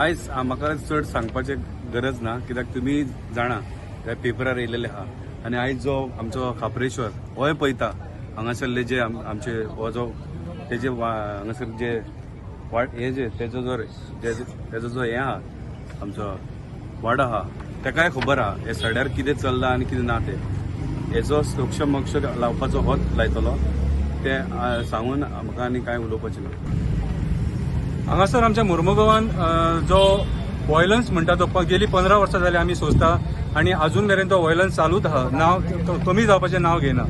आयज म्हाका चड सांगपाचें गरज ना, कित्याक तुमी जाणा त्या पेपरार येयलेले आहा. आनी आयज जो आमचो खापरेश्वर होय पळयता हांगासरले जे आमचे हो जो तेजे हांगासर जे हे जे तेजो जो हे आहा आमचो वाडो आहा तेकाय खबर आहा हे सड्यार कितें चल्लां आनी कितें ना ते. हेजो सूक्ष्म मोक्ष लावपाचो होच लायतलो ते सांगून म्हाका आनी कांय उलोवपाचें ना. हांगासर आमच्या मुर्मुगांवान जो व्हायलन्स म्हणटा तो गेली 15 वर्सां जाली आमी सोंसता आनी अजून मेरेन तो व्हायलन्स चालूच आहा. नांव कमी जावपाचें नांव घेना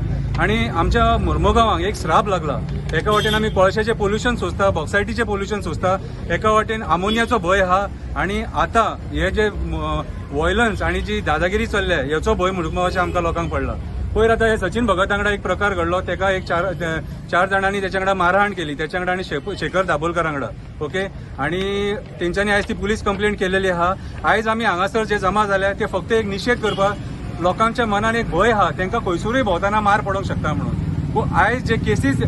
आनी आमच्या मुर्मुगांवाक एक श्राप लागला. एका वाटेन आमी कोळशाचें पोल्युशन सोंसता, बॉक्सायटीचें पोल्युशन सोंसता, एका वाटेन आमोनियाचो भंय आहा आनी आतां हे जे व्हायलन्स आनी जी दादागिरी चल्ल्या हेचो भंय मुर्मुगांवाच्या आमकां लोकांक पडला. पयर आतां हे सचिन भगत वांगडा एक प्रकार घडलो, तेका एक चार जाणांनी त्याच्या वांगडा मारहाण केली, त्याच्या वांगडा आनी शेखर दाबोलकर वांगडा. ओके, आणि तेंच्यांनी आयज ती पुलीस कंप्लेंट केलेली आहा. आयज आमी हांगासर जे जमा जाल्या ते फक्त एक निशेध करपाक, लोकांच्या मनान एक भंय आहा तांकां खंयसरूय भोंवताना मार पडोंक शकता म्हणून. पूण आयज जे केसीस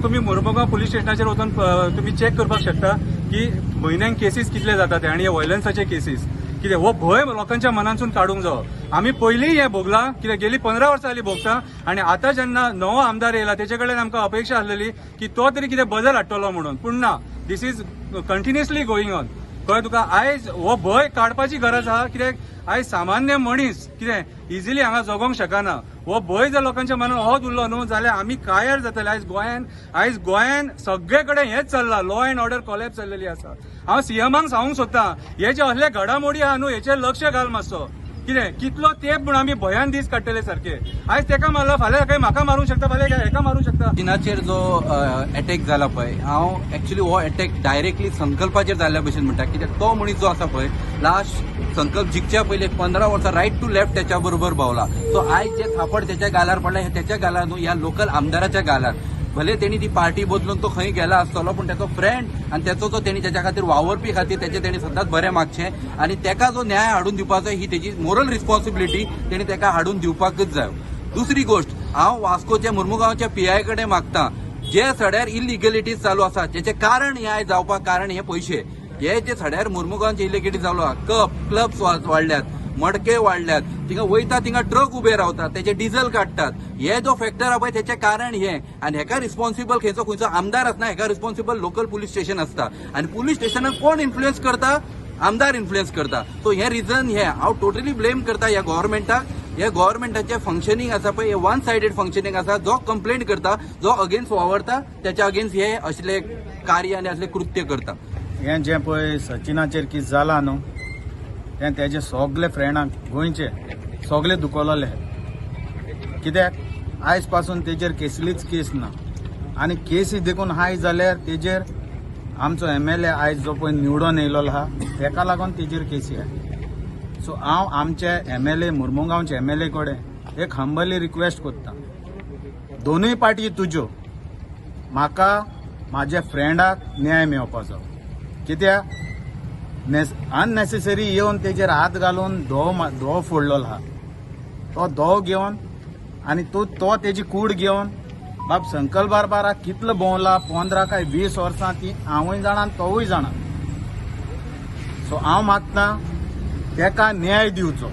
तुम्ही मुर्मुगांव पुलीस स्टेशनाचेर वचून तुम्ही चेक करपाक शकता की म्हयन्यांक केसीस कितले जाता ते, आनी हे व्हायलन्साचे केसीस कितें हो भंय लोकांच्या मनांतसून काडूंक जावो. आमी पयलीं हें भोगलां, कित्याक गेली 15 वर्सां जाली भोगता, आनी आतां जेन्ना नवो आमदार येयला तेचे कडेन आमकां अपेक्षा आसलेली की तो तरी कितें बदल हाडटलो म्हणून. पूण ना, this is continuously going on. कळ्ळें तुका. आयज हो भंय काडपाची गरज आहा, कित्याक आयज सामान्य मनीस कितें इजिली हांगा जगोंक शकना. हो भंय जर लोकांच्या मनात होच उरलो न्हू जाल्यार आमी कायर जातले. आयज गोंयान सगळे कडेन हेच चल्लां, लॉ अँड ऑर्डर कॉलॅप्स जाल्लेली आसा. हांव सीएमांक सांगूंक सोदतां, हे जे असले घडामोडी आहा न्हू हेचेर लक्ष घाल मातसो. कितें कितलो तेंप म्हूण आमी भयान दीस काडटले सारखे. आयज तेका मारला, फाल्यां काही म्हाका मारूंक शकता, फाल्यां हेका मारूंक शकता. चीनाचेर जो अटॅक जाला पळय, हांव एक्चुअली हो अटॅक डायरेक्टली संकल्पाचेर जाल्ल्या भशेन म्हणटा. कित्याक तो मनीस जो आसा पळय लास्ट संकल्प जिखच्या पयलीं 15 वर्सां रायट टू लेफ्ट त्याच्या बरोबर भोंवला. सो आयज जे थापड त्याच्या गालार पडला हे त्याच्या गालार न्हू, ह्या लोकल आमदाराच्या गालार. भले तेणी ती पार्टी बदलून तो खंय गेला आसतलो, पण त्याचो फ्रेंड आणि त्याचो जो तेणी त्याच्या खातीर वावरपी खातीर त्याचे तेणी सदांच बरें मागचें आनी तेका जो न्याय हाडून दिवपाचो ही तेजी मोरल रिस्पॉन्सिबिलिटी तेणी तेका हाडून दिवपाकच जाय. दुसरी गोष्ट, हांव वास्कोच्या मुर्मुगांवच्या पीआय कडेन मागतां, जे सड्यार इलिगलिटीज चालू आसा जेचे कारण हे आयज जावपाक कारण हे पयशे. हे जे सड्यार मुर्मुगांवचे इलिगलिटी चालू आहा, क्लब्स वाडल्यात, मडके वाडल्यात, थिंगा वयता थिंगा ट्रक उबे रावतात, त्याचे डिझल काडटात. हे जो फॅक्टर आहा पळय त्याचे कारण हे. आनी हेका रिस्पॉन्सिबल खंयचो आमदार आसना, हेका रिस्पॉन्सिबल लोकल पुलीस स्टेशन आसता. आनी पुलीस स्टेशनाक कोण इन्फ्लुएन्स करता? आमदार इन्फ्लुएन्स करता. सो हे रिजन हे हांव टोटली ब्लेम करता ह्या गव्हर्नमेंटाक. हे गव्हर्नमेंटाचे फंक्शनिंग आसा पळय हे वन सायडेड फंक्शनिंग आसा. जो कंप्लेंट करता, जो अगेन्स्ट वावरता, त्याच्या अगेन्स्ट हे असले कार्य आनी असले कृत्य करता. हे जे पळय सचिनाचेर कितें जालां न्हू तें तेजे सगळे फ्रेंडांक गोंयचे सगळे दुखोवलेले. कित्याक आयज पासून तेजेर कसलीच केस ना आनी केसी देखून आयज जाल्यार तेजेर आमचो MLA आयज जो पळय निवडून येयलो आहा तेका लागून तेजेर केसी आहा. सो हांव आमचे MLA मुर्मुगांवचे MLA कडेन एक हंबली रिक्वेस्ट करता, दोनूय पार्टी तुज्यो, म्हाका म्हाज्या फ्रेंडाक न्याय मेळपाचो. कित्याक अननेसेसरी येवन तेजेर हात घालून धोव फोडलो आहा. तो धोव घेवन आनी तो तेजी कूड घेवन बाब संकल्प बारबाराक कितलो भोंवला, 15 काय 20 वर्सां ती हांवूय जाणा तोवूय जाणा. सो हांव मागतां तेका न्याय दिवचो.